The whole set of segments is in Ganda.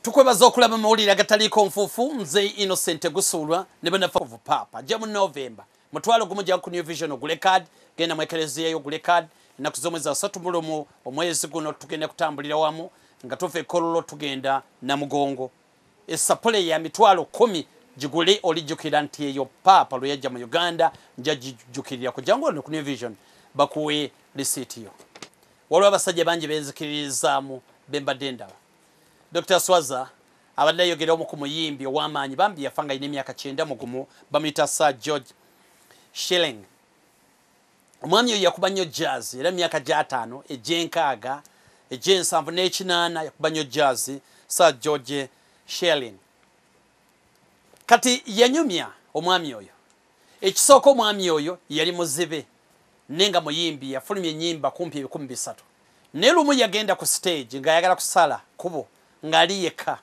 Tukwebaza okulaba amawulire agataliko nfuufu nze Innocent Gusulwa ne banafavu papa ja mu November mutwalo gumu ja ku New Vision ogule card genda mwekelezia yo gule card na kuzomeza 3 mulumu omwezi guno tugenda kutambulira wamu nga tuve kololo tugenda na mugongo esapole ya mitwalo 10 jigule olijukira nti eyo papa lwe yajja mu Uganda njajijukirira ku jango no ku New Vision bakuwe receipt yo walwa abasajja banje benzikirizamu bemba denda Dr. Swaza abadde yogera omu ku muyimbi ow'amaanyi bambi yafanga ine emyaka 9 mugumu bamuyita Sir George Shilling omwami oyo yakuba nnyo jazz era emyaka gy'ataano egy'enkaaga egy'ensanvu n'ekinaana yakuba nnyo jazz Sir George Shilling kati yanyumya omwami oyo ekisooka omwami oyo yali muzibe nenga muyimbi yafulumya ennyimba kumpi 13 ne lumu yagenda ku stage ng'ayagala kusala kubo ngali yeka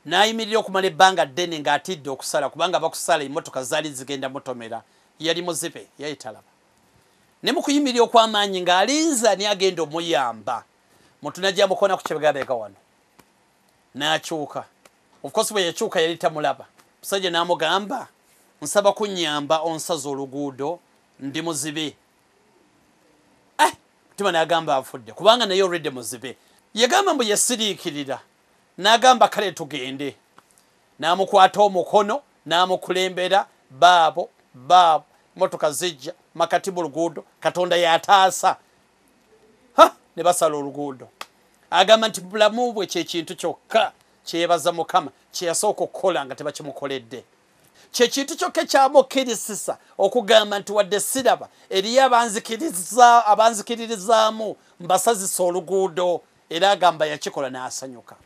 nayimirira okumala ebbanga ddene ng'atidde okusala kubanga bakusala emmotoka zaali zigenda mutomera yali muzibe yayitalaba ne mu kuyimirira okw'amaanyi ng'alinza ni agenda omuyamba mutunajja mukona ku kyebegabeega wano n'akyuka of course bwe yakyuka yali tamulaba musajja n'amugamba nsaba kunnyamba onsaza oluguudo ndi muzibe mutima n'agamba afudde kubanga naye already muzibe yagamba mbu yasiriikirira n'agamba kale tugende n'amukwata omukono n'amukulembera baabo motoka zijja makati mu luguudo katonda yataasa ne basala oluguudo agamba nti bulamu bwe kyekintu kyokka kyebaza mukama kyeyasooka okukola nga tebakimukoledde kyekintu kyokka kyamukkirizisa okugamba nti wadde siraba eriyo abanzikiririzaamu mbasazisa oluguudo era agamba yakikola n'asanyuka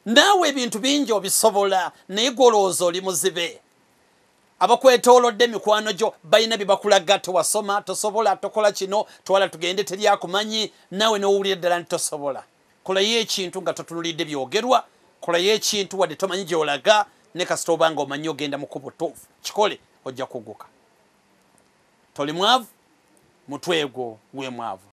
naawe ebintu bingi obisobola naye gwolowooza oli muzibe abakwetoolodde mikwano gyo balina bye bakulaga tewasoma tosobola tokola kino twala tugende teryakumanyi naawe n'owulira ddala nti tosobola kolayo ekintu nga totunulidde byogerwa kolayo ekintu wadde tomanyi gy'olaga ne kasita obanga omanyi ogenda mu kkubo ttuufu kikole ojja kugguka toli mwavu mutwe gwo gwe mwavu